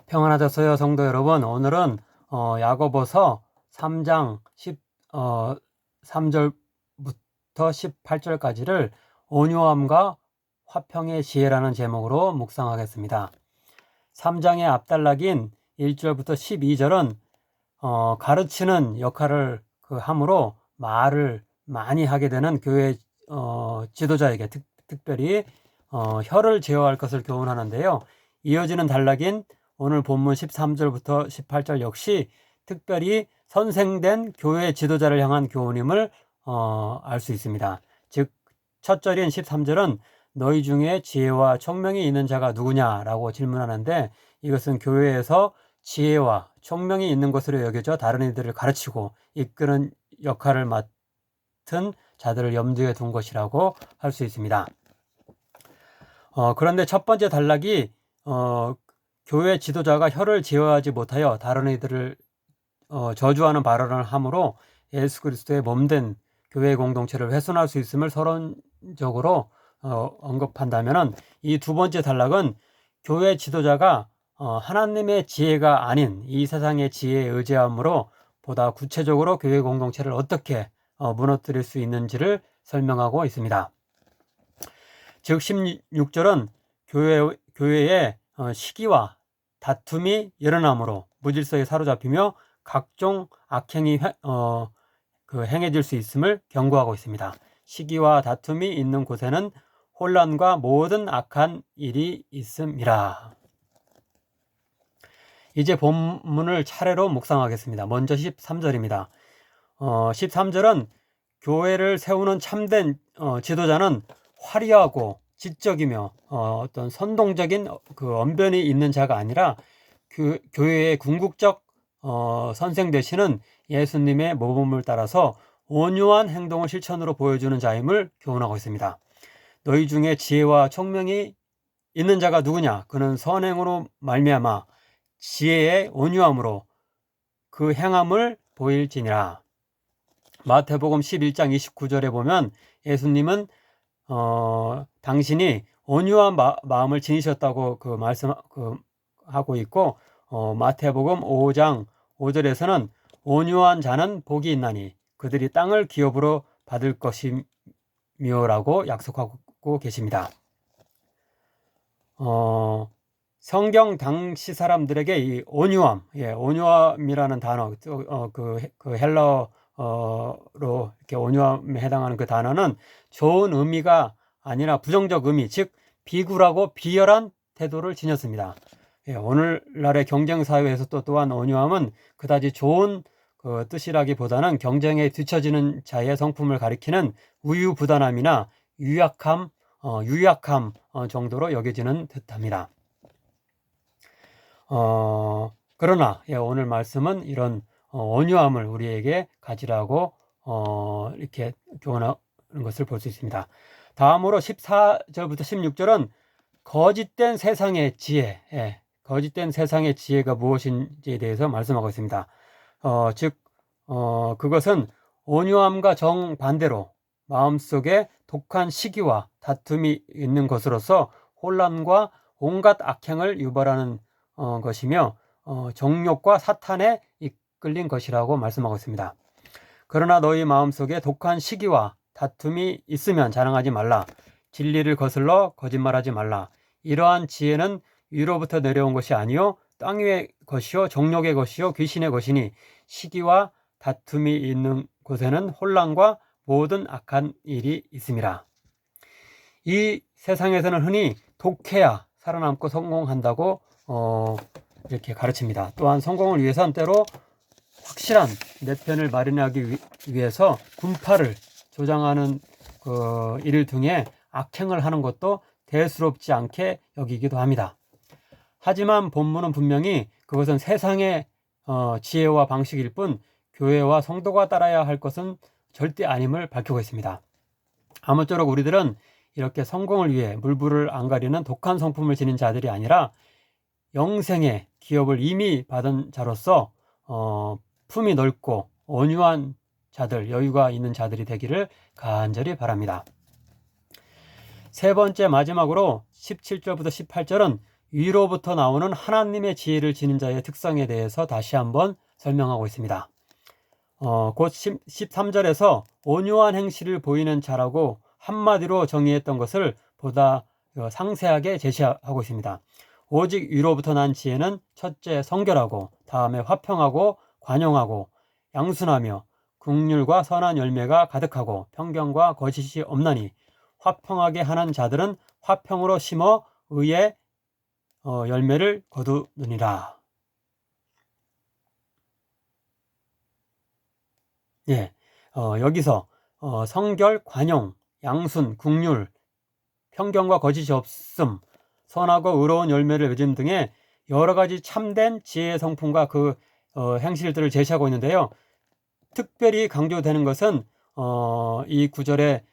평안하셨어요, 성도 여러분. 오늘은 야고보서 3장 3절부터 18절까지를 온유함과 화평의 지혜라는 제목으로 묵상하겠습니다. 3장의 앞단락인 1절부터 12절은 가르치는 역할을 함으로 말을 많이 하게 되는 교회 지도자에게 특별히 혀를 제어할 것을 교훈하는데요. 이어지는 단락인 오늘 본문 13절부터 18절 역시 특별히 선생된 교회 지도자를 향한 교훈임을 알 수 있습니다. 즉, 첫 절인 13절은 너희 중에 지혜와 총명이 있는 자가 누구냐라고 질문하는데, 이것은 교회에서 지혜와 총명이 있는 것으로 여겨져 다른 이들을 가르치고 이끄는 역할을 맡은 자들을 염두에 둔 것이라고 할 수 있습니다. 그런데 첫 번째 단락이 교회 지도자가 혀를 제어하지 못하여 다른 이들을 저주하는 발언을 함으로 예수 그리스도의 몸된 교회 공동체를 훼손할 수 있음을 서론적으로 언급한다면, 이 두 번째 단락은 교회 지도자가 하나님의 지혜가 아닌 이 세상의 지혜에 의지함으로 보다 구체적으로 교회 공동체를 어떻게 무너뜨릴 수 있는지를 설명하고 있습니다. 즉 16절은 교회의 시기와 다툼이 일어나므로 무질서에 사로잡히며 각종 악행이 행해질 수 있음을 경고하고 있습니다. 시기와 다툼이 있는 곳에는 혼란과 모든 악한 일이 있음이라. 이제 본문을 차례로 묵상하겠습니다. 먼저 13절입니다. 13절은 교회를 세우는 참된 지도자는 화려하고 지적이며 어떤 선동적인 언변이 있는 자가 아니라 교회의 궁극적 선생 되시는 예수님의 모범을 따라서 온유한 행동을 실천으로 보여주는 자임을 교훈하고 있습니다. 너희 중에 지혜와 총명이 있는 자가 누구냐? 그는 선행으로 말미암아 지혜의 온유함으로 그 행함을 보일지니라. 마태복음 11장 29절에 보면 예수님은 당신이 온유한 마음을 지니셨다고 말씀하고 있고, 마태복음 5장 5절에서는 온유한 자는 복이 있나니 그들이 땅을 기업으로 받을 것이며라고 약속하고 계십니다. 성경 당시 사람들에게 이 온유함, 온유함이라는 단어, 헬러로 이렇게 온유함에 해당하는 그 단어는 좋은 의미가 아니라 부정적 의미, 즉 비굴하고 비열한 태도를 지녔습니다. 오늘날의 경쟁 사회에서 또한 온유함은 그다지 좋은 뜻이라기보다는 경쟁에 뒤처지는 자의 성품을 가리키는 우유부단함이나 유약함 정도로 여겨지는 듯합니다. 그러나 오늘 말씀은 이런 온유함을 우리에게 가지라고 이렇게 교훈하는 것을 볼 수 있습니다. 다음으로 14절부터 16절은 거짓된 세상의 지혜, 거짓된 세상의 지혜가 무엇인지에 대해서 말씀하고 있습니다. 즉 그것은 온유함과 정반대로 마음속에 독한 시기와 다툼이 있는 것으로서 혼란과 온갖 악행을 유발하는 것이며 정욕과 사탄에 이끌린 것이라고 말씀하고 있습니다. 그러나 너희 마음속에 독한 시기와 다툼이 있으면 자랑하지 말라. 진리를 거슬러 거짓말하지 말라. 이러한 지혜는 위로부터 내려온 것이 아니요 땅 위의 것이요 정욕의 것이요 귀신의 것이니 시기와 다툼이 있는 곳에는 혼란과 모든 악한 일이 있음이라. 이 세상에서는 흔히 독해야 살아남고 성공한다고 이렇게 가르칩니다. 또한 성공을 위해서는 때로 확실한 내 편을 마련하기 위해서 군파를 조장하는 일을 통해 악행을 하는 것도 대수롭지 않게 여기기도 합니다. 하지만 본문은 분명히 그것은 세상의 지혜와 방식일 뿐 교회와 성도가 따라야 할 것은 절대 아님을 밝히고 있습니다. 아무쪼록 우리들은 이렇게 성공을 위해 물불을 안 가리는 독한 성품을 지닌 자들이 아니라 영생의 기업을 이미 받은 자로서 품이 넓고 온유한 자들, 여유가 있는 자들이 되기를 간절히 바랍니다. 세 번째 마지막으로 17절부터 18절은 위로부터 나오는 하나님의 지혜를 지닌 자의 특성에 대해서 다시 한번 설명하고 있습니다. 곧 13절에서 온유한 행실을 보이는 자라고 한마디로 정의했던 것을 보다 상세하게 제시하고 있습니다. 오직 위로부터 난 지혜는 첫째 성결하고, 다음에 화평하고 관용하고 양순하며 긍휼과 선한 열매가 가득하고 편견과 거짓이 없나니, 화평하게 하는 자들은 화평으로 심어 의의 열매를 거두느니라. 예, 여기서 성결, 관용, 양순, 긍휼, 편견과 거짓이 없음, 선하고 의로운 열매를 맺음 등의 여러 가지 참된 지혜의 성품과 그 행실들을 제시하고 있는데요. 특별히 강조되는 것은 이 구절의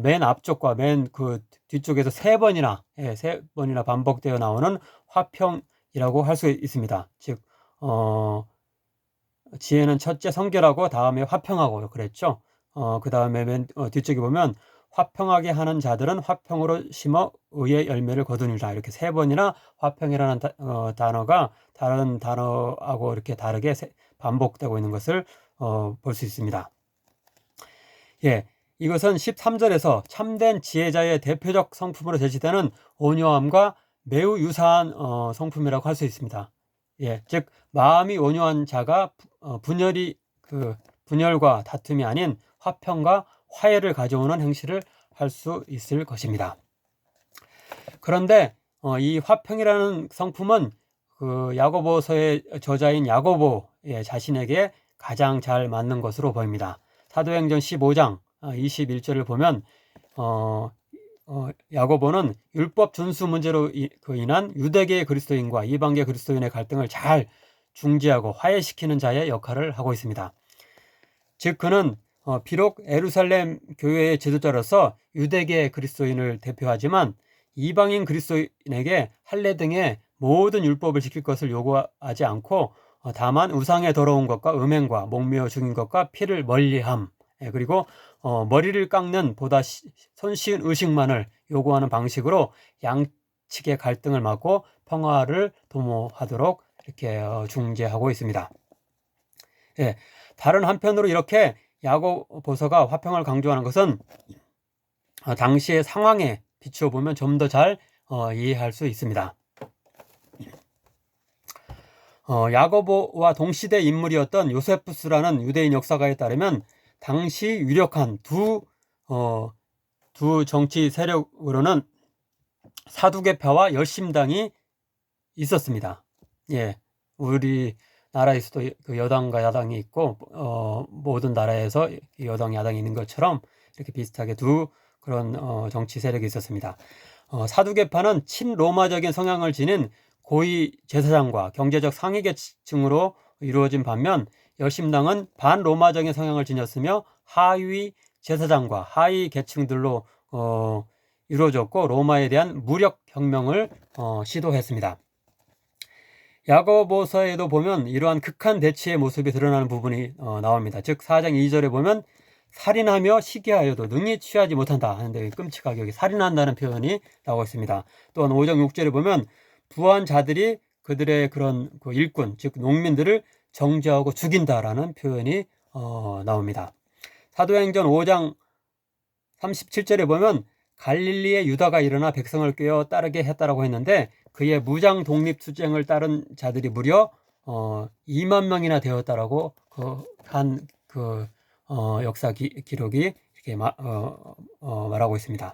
맨 앞쪽과 맨 그 뒤쪽에서 세 번이나 반복되어 나오는 화평이라고 할 수 있습니다. 즉 지혜는 첫째 성결하고 다음에 화평하고 그랬죠. 그 다음에 맨 뒤쪽에 보면 화평하게 하는 자들은 화평으로 심어 의의 열매를 거두니라, 이렇게 세 번이나 화평이라는 단어가 다른 단어하고 이렇게 다르게 반복되고 있는 것을 볼 수 있습니다. 예, 이것은 13절에서 참된 지혜자의 대표적 성품으로 제시되는 온유함과 매우 유사한 성품이라고 할 수 있습니다. 예, 즉 마음이 온유한 자가 분열과 다툼이 아닌 화평과 화해를 가져오는 행실을 할 수 있을 것입니다. 그런데 이 화평이라는 성품은 그 야고보서의 저자인 야고보 자신에게 가장 잘 맞는 것으로 보입니다. 사도행전 15장 21절을 보면 야고보는 율법 준수 문제로 인한 유대계 그리스도인과 이방계 그리스도인의 갈등을 잘 중재하고 화해시키는 자의 역할을 하고 있습니다. 즉 그는 비록 에루살렘 교회의 지도자로서 유대계 그리스도인을 대표하지만 이방인 그리스도인에게 할례 등의 모든 율법을 지킬 것을 요구하지 않고 다만 우상의 더러운 것과 음행과 목매어 죽인 것과 피를 멀리함, 그리고 머리를 깎는 보다 손쉬운 의식만을 요구하는 방식으로 양측의 갈등을 막고 평화를 도모하도록 이렇게 중재하고 있습니다. 예, 다른 한편으로 이렇게 야고보서가 화평을 강조하는 것은 당시의 상황에 비추어 보면 좀 더 잘 이해할 수 있습니다. 야고보와 동시대 인물이었던 요세푸스라는 유대인 역사가에 따르면 당시 유력한 두 정치 세력으로는 사두개파와 열심당이 있었습니다. 예, 우리나라에서도 그 여당과 야당이 있고 모든 나라에서 여당 야당이 있는 것처럼 이렇게 비슷하게 두 그런 정치 세력이 있었습니다. 사두개파는 친로마적인 성향을 지닌 고위 제사장과 경제적 상위 계층으로 이루어진 반면 열심당은 반로마적인 성향을 지녔으며 하위 제사장과 하위 계층들로 이루어졌고 로마에 대한 무력 혁명을 시도했습니다. 야고보서에도 보면 이러한 극한 대치의 모습이 드러나는 부분이 나옵니다. 즉 4장 2절에 보면 살인하며 시기하여도 능히 취하지 못한다 하는데 끔찍하게 여기 살인한다는 표현이 나오고 있습니다. 또한 5장 6절에 보면 부한 자들이 그들의 그런 그 일꾼 즉 농민들을 정죄하고 죽인다라는 표현이 나옵니다. 사도행전 5장 37절에 보면 갈릴리의 유다가 일어나 백성을 꿰어 따르게 했다라고 했는데 그의 무장 독립 투쟁을 따른 자들이 무려 2만 명이나 되었다라고 역사 기록이 이렇게 말하고 있습니다.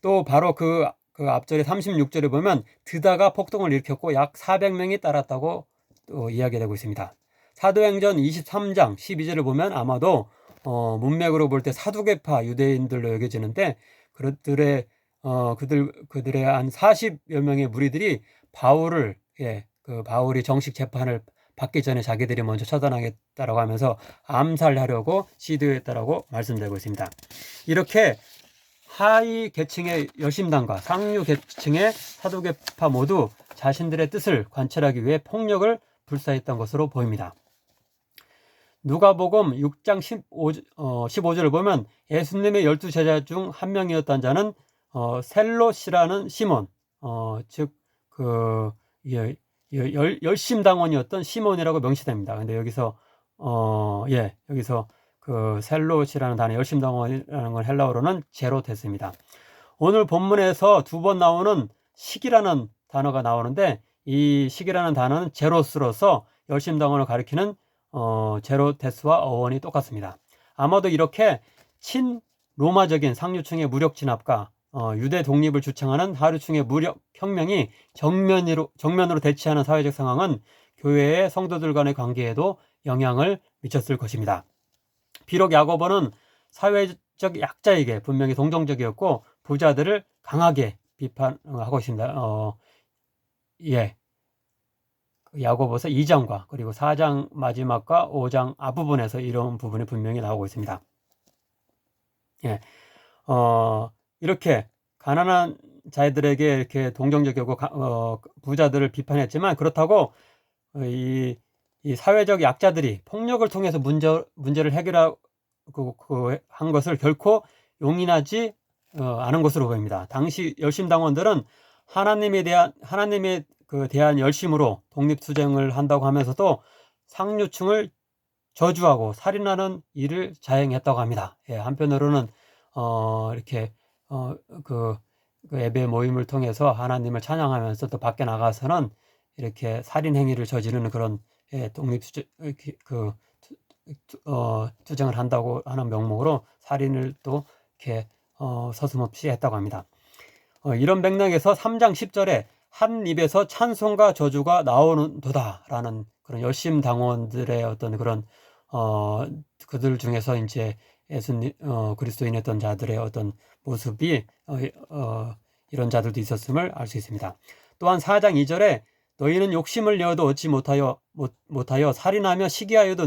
또 바로 그 앞절에 36절에 보면 드다가 폭동을 일으켰고 약 400명이 따랐다고 또 이야기되고 있습니다. 사도행전 23장 12절을 보면 아마도 문맥으로 볼 때 사두개파 유대인들로 여겨지는데 그들의 한 40여 명의 무리들이 바울이 정식 재판을 받기 전에 자기들이 먼저 처단하겠다라고 하면서 암살하려고 시도했다라고 말씀드리고 있습니다. 이렇게 하위 계층의 열심당과 상류 계층의 사두개파 모두 자신들의 뜻을 관철하기 위해 폭력을 불사했던 것으로 보입니다. 누가복음 6장 15절을 보면 예수님의 12제자 중 한 명이었던 자는 셀롯이라는 시몬, 즉 열심당원이었던 시몬이라고 명시됩니다. 근데 여기서 여기서 그 셀롯이라는 단어, 열심당원이라는 건 헬라어로는 제롯했습니다. 오늘 본문에서 두 번 나오는 식이라는 단어가 나오는데, 이 식이라는 단어는 제로스로서 열심당원을 가리키는 제로테스와 어원이 똑같습니다. 아마도 이렇게 친로마적인 상류층의 무력 진압과 유대 독립을 주창하는 하류층의 무력 혁명이 정면으로 대치하는 사회적 상황은 교회의 성도들 간의 관계에도 영향을 미쳤을 것입니다. 비록 야고보는 사회적 약자에게 분명히 동정적이었고 부자들을 강하게 비판하고 있습니다. 야고보서 2장과 그리고 4장 마지막과 5장 앞부분에서 이런 부분이 분명히 나오고 있습니다. 이렇게 가난한 자들에게 이렇게 동정적이고 부자들을 비판했지만, 그렇다고 이 사회적 약자들이 폭력을 통해서 문제를 해결하고 한 것을 결코 용인하지 않은 것으로 보입니다. 당시 열심당원들은 하나님에 대한 열심으로 독립투쟁을 한다고 하면서도 상류층을 저주하고 살인하는 일을 자행했다고 합니다. 한편으로는 이렇게 그 예배 모임을 통해서 하나님을 찬양하면서 또 밖에 나가서는 이렇게 살인 행위를 저지르는 그런 독립투쟁 투쟁을 한다고 하는 명목으로 살인을 또 이렇게 서슴없이 했다고 합니다. 이런 맥락에서 3장 10절에 한 입에서 찬송과 저주가 나오는도다라는 그런 열심당원들의 어떤 그런 그들 중에서 이제 예수님 그리스도인이었던 자들의 어떤 모습이 이런 자들도 있었음을 알 수 있습니다. 또한 4장 2절에 너희는 욕심을 내어도 얻지 못하여 살인하며 시기하여도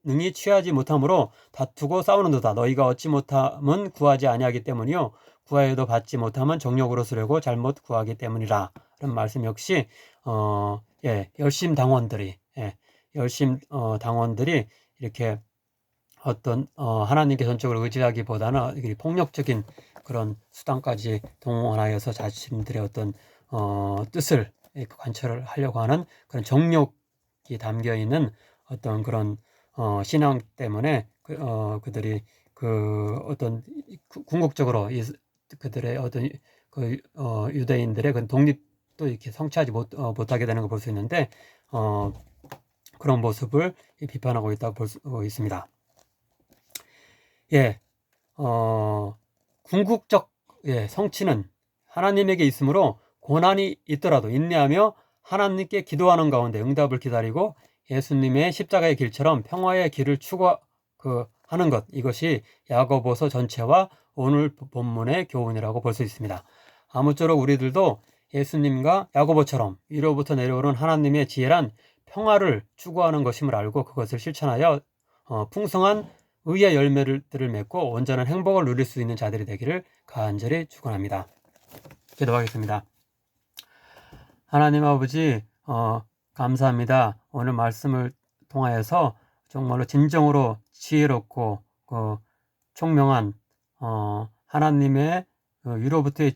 능히 취하지 못함으로 다투고 싸우는도다. 너희가 얻지 못함은 구하지 아니하기 때문이요 구하여도 받지 못함은 정욕으로 쓰려고 잘못 구하기 때문이라. 이런 말씀 역시 열심당원들이 이렇게 어떤 하나님께 전적으로 의지하기보다는 폭력적인 그런 수단까지 동원하여서 자신들의 어떤 뜻을 관철을 하려고 하는 그런 정욕이 담겨 있는 어떤 그런 신앙 때문에 그들이 어떤 궁극적으로 그들의 어떤 유대인들의 그 독립도 이렇게 성취하지 못하게 되는 걸 볼 수 있는데, 그런 모습을 비판하고 있다고 볼 수 있습니다. 궁극적 성취는 하나님에게 있으므로 고난이 있더라도 인내하며 하나님께 기도하는 가운데 응답을 기다리고 예수님의 십자가의 길처럼 평화의 길을 추구하는 것, 이것이 야고보서 전체와 오늘 본문의 교훈이라고 볼 수 있습니다. 아무쪼록 우리들도 예수님과 야고보처럼 위로부터 내려오는 하나님의 지혜란 평화를 추구하는 것임을 알고 그것을 실천하여 풍성한 의의 열매들을 맺고 온전한 행복을 누릴 수 있는 자들이 되기를 간절히 축원합니다. 기도하겠습니다. 하나님 아버지, 감사합니다. 오늘 말씀을 통하여서 정말로 진정으로 지혜롭고 총명한 하나님의 위로부터의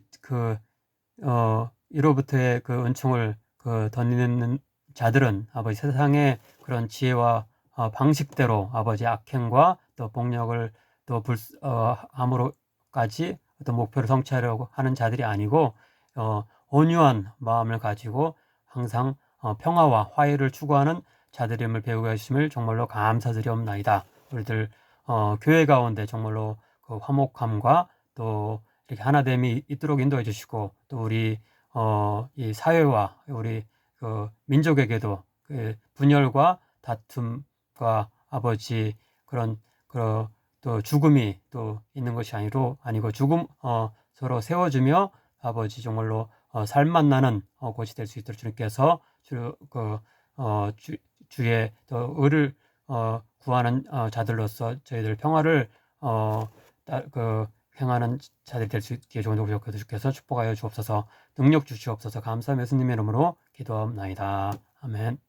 위로부터의 그 은총을 덧입는 자들은 아버지 세상의 그런 지혜와 방식대로 아버지 악행과 또 폭력을 또 함으로까지 어떤 목표를 성취하려고 하는 자들이 아니고 온유한 마음을 가지고 항상 평화와 화해를 추구하는 자들임을 배우게 하심을 정말로 감사드리옵나이다. 우리들 교회 가운데 정말로 그 화목함과 또 이렇게 하나됨이 있도록 인도해 주시고, 또 우리 이 사회와 우리 민족에게도 그 분열과 다툼과 아버지 그런 또 죽음이 또 있는 것이 아니고 서로 세워주며 아버지 정말로 살만 나는 곳이 될 수 있도록 주님께서 주의 또 의를 구하는 자들로서 저희들 평화를 행하는 자들이 될 수 있게 좋은 도구 주께서 축복하여 주옵소서. 능력 주시옵소서. 감사하며 예수님의 이름으로 기도합나이다. 아멘.